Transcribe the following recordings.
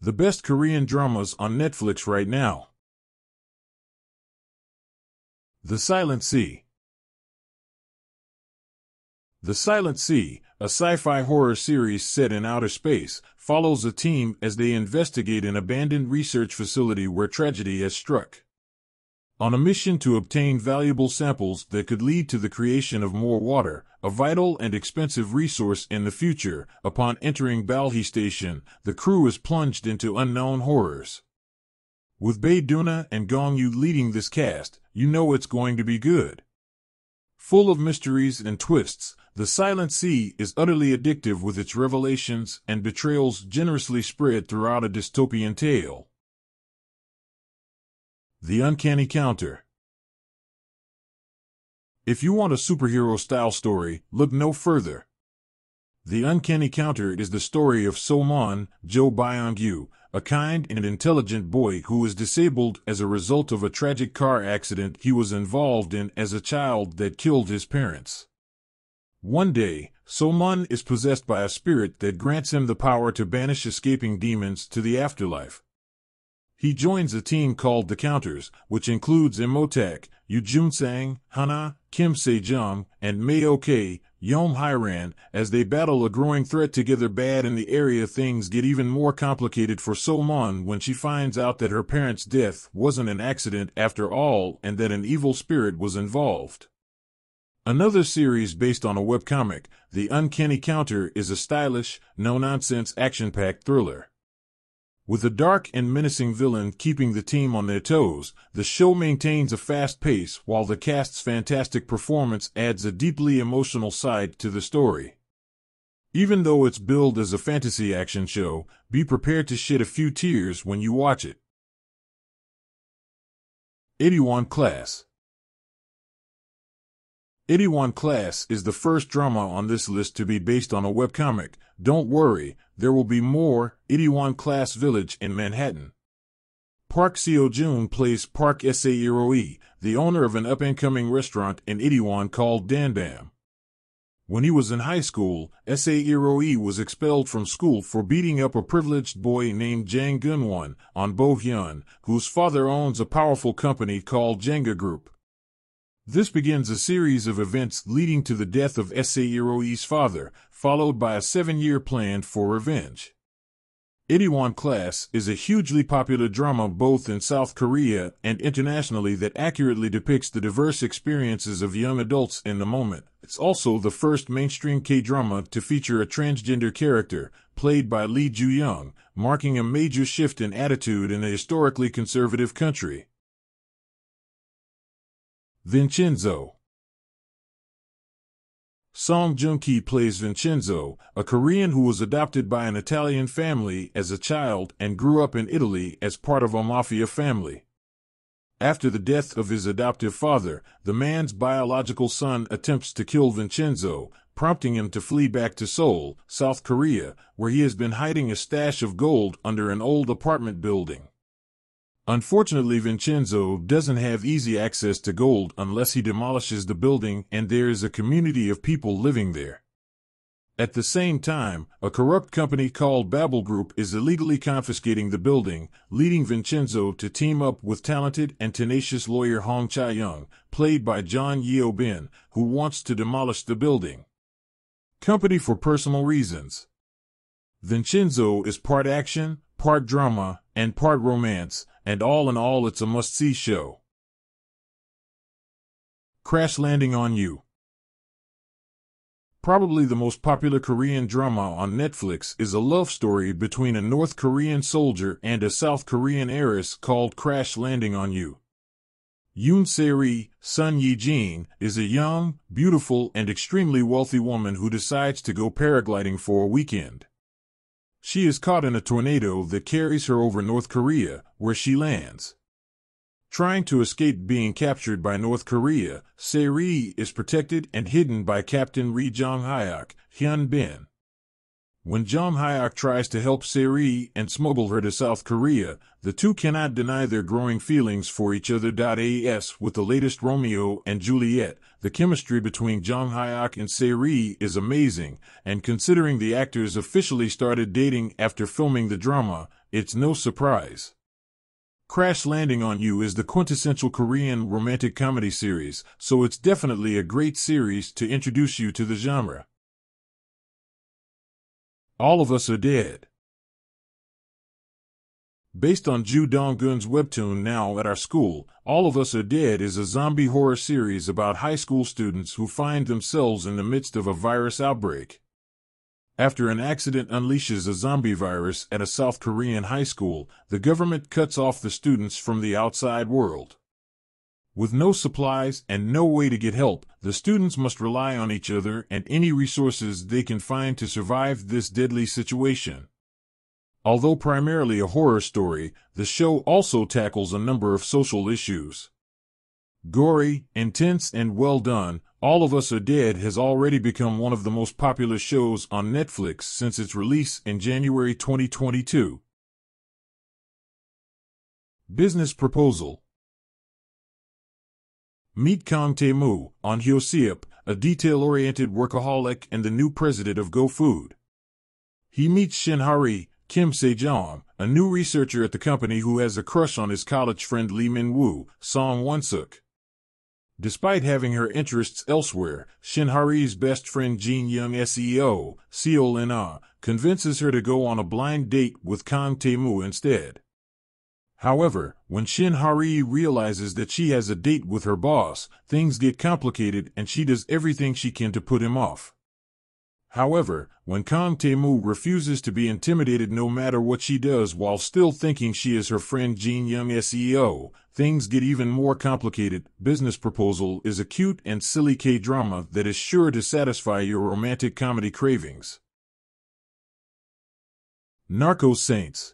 The best Korean dramas on Netflix right now. The Silent Sea. The Silent Sea, a sci-fi horror series set in outer space, follows a team as they investigate an abandoned research facility where tragedy has struck. On a mission to obtain valuable samples that could lead to the creation of more water, a vital and expensive resource in the future, upon entering Balhi Station, the crew is plunged into unknown horrors. With Bae Doona and Gong Yoo leading this cast, you know it's going to be good. Full of mysteries and twists, The Silent Sea is utterly addictive with its revelations and betrayals generously spread throughout a dystopian tale. The Uncanny Counter. If you want a superhero-style story, look no further. The Uncanny Counter is the story of So-mon, Jo Byung-yu, a kind and intelligent boy who is disabled as a result of a tragic car accident he was involved in as a child that killed his parents. One day, So-mon is possessed by a spirit that grants him the power to banish escaping demons to the afterlife. He joins a team called the Counters, which includes Imhotep, Yoo Jun-sang, Hana, Kim Se-jung, and Mae-ok, Yeom Hye-ran, as they battle a growing threat together. Bad in the area. Things get even more complicated for So-mon when she finds out that her parents' death wasn't an accident after all and that an evil spirit was involved. Another series based on a webcomic, The Uncanny Counter is a stylish, no-nonsense action-packed thriller. With a dark and menacing villain keeping the team on their toes, the show maintains a fast pace while the cast's fantastic performance adds a deeply emotional side to the story. Even though it's billed as a fantasy action show, be prepared to shed a few tears when you watch it. 81 Class. 81 Class is the first drama on this list to be based on a webcomic. Don't worry, there will be more. 81 Class Village in Manhattan. Park Seo-joon plays Park Se-iro-e, the owner of an up-and-coming restaurant in Itaewon called Danbam. When he was in high school, Se-iro-e was expelled from school for beating up a privileged boy named Jang Gun-won on Bo-hyun, whose father owns a powerful company called Jenga Group. This begins a series of events leading to the death of Se-iro-e's father, followed by a 7-year plan for revenge. 81 Class is a hugely popular drama both in South Korea and internationally that accurately depicts the diverse experiences of young adults in the moment. It's also the first mainstream K-drama to feature a transgender character, played by Lee Ju-young, marking a major shift in attitude in a historically conservative country. Vincenzo. Song Joong-ki plays Vincenzo, a Korean who was adopted by an Italian family as a child and grew up in Italy as part of a mafia family. After the death of his adoptive father, the man's biological son attempts to kill Vincenzo, prompting him to flee back to Seoul, South Korea, where he has been hiding a stash of gold under an old apartment building. Unfortunately, Vincenzo doesn't have easy access to gold unless he demolishes the building, and there is a community of people living there. At the same time, a corrupt company called Babel Group is illegally confiscating the building, leading Vincenzo to team up with talented and tenacious lawyer Hong Cha-young, played by John Yeo-bin, who wants to demolish the building. Company for personal reasons. Vincenzo is part action, part drama, and part romance, and all in all it's a must-see show. Crash Landing on You. Probably the most popular Korean drama on Netflix is a love story between a North Korean soldier and a South Korean heiress called Crash Landing on You. Yoon Se-ri, Sun Ye-jin, is a young, beautiful, and extremely wealthy woman who decides to go paragliding for a weekend. She is caught in a tornado that carries her over North Korea, where she lands. Trying to escape being captured by North Korea, Se-ri is protected and hidden by Captain Ri Jong-hyuk, Hyun Bin. When Jong-hyuk tries to help Se-ri and smuggle her to South Korea, the two cannot deny their growing feelings for each other. As with the latest Romeo and Juliet, the chemistry between Jong-hyuk and Se-ri is amazing, and considering the actors officially started dating after filming the drama, it's no surprise. Crash Landing on You is the quintessential Korean romantic comedy series, so it's definitely a great series to introduce you to the genre. All of Us Are Dead. Based on Ju Dong-gun's webtoon Now at Our School, All of Us Are Dead is a zombie horror series about high school students who find themselves in the midst of a virus outbreak. After an accident unleashes a zombie virus at a South Korean high school, the government cuts off the students from the outside world. With no supplies and no way to get help, the students must rely on each other and any resources they can find to survive this deadly situation. Although primarily a horror story, the show also tackles a number of social issues. Gory, intense, and well done, All of Us Are Dead has already become one of the most popular shows on Netflix since its release in January 2022. Business Proposal. Meet Kang Tae-moo, On Hyo-seop, a detail-oriented workaholic and the new president of GoFood. He meets Shin Hari, Kim Se-jong, a new researcher at the company who has a crush on his college friend Lee Min-woo, Song Won-suk. Despite having her interests elsewhere, Shin Hari's best friend Jin Young SEO, Seo Lin-ah, convinces her to go on a blind date with Kang Tae-moo instead. However, when Shin Hari realizes that she has a date with her boss, things get complicated and she does everything she can to put him off. However, when Kang Tae-moo refuses to be intimidated no matter what she does while still thinking she is her friend Jin Young SEO, things get even more complicated. Business Proposal is a cute and silly K-drama that is sure to satisfy your romantic comedy cravings. Narco Saints.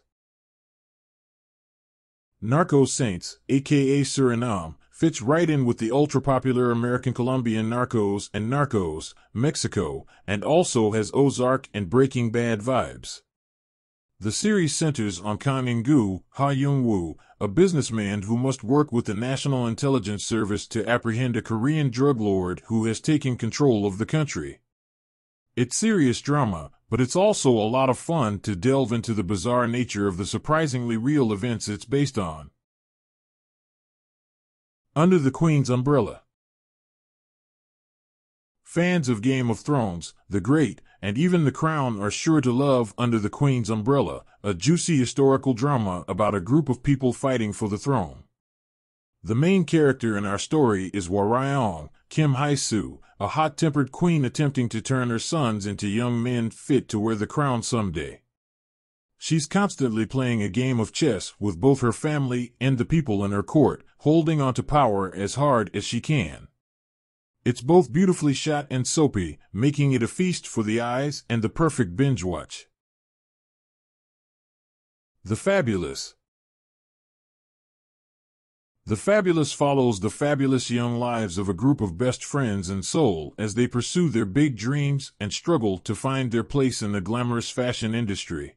Narco Saints, aka Suriname, fits right in with the ultra-popular American Colombian Narcos and Narcos, Mexico, and also has Ozark and Breaking Bad vibes. The series centers on Kang In-gu, Ha Young-woo, a businessman who must work with the National Intelligence Service to apprehend a Korean drug lord who has taken control of the country. It's serious drama, but it's also a lot of fun to delve into the bizarre nature of the surprisingly real events it's based on. Under the Queen's Umbrella. Fans of Game of Thrones, The Great, and even The Crown are sure to love Under the Queen's Umbrella, a juicy historical drama about a group of people fighting for the throne. The main character in our story is Hwa-ryong, Kim Hae-soo, a hot-tempered queen attempting to turn her sons into young men fit to wear the crown someday. She's constantly playing a game of chess with both her family and the people in her court, holding on to power as hard as she can. It's both beautifully shot and soapy, making it a feast for the eyes and the perfect binge watch. The Fabulous. The Fabulous follows the fabulous young lives of a group of best friends in Seoul as they pursue their big dreams and struggle to find their place in the glamorous fashion industry.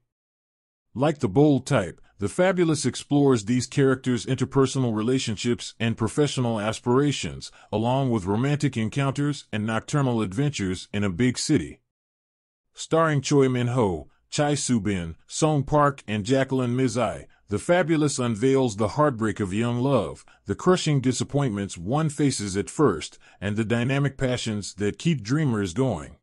Like The Bold Type, The Fabulous explores these characters' interpersonal relationships and professional aspirations, along with romantic encounters and nocturnal adventures in a big city. Starring Choi Min-ho, Chai Soo-bin, Song Park, and Jacqueline Mizai, The Fabulous unveils the heartbreak of young love, the crushing disappointments one faces at first, and the dynamic passions that keep dreamers going.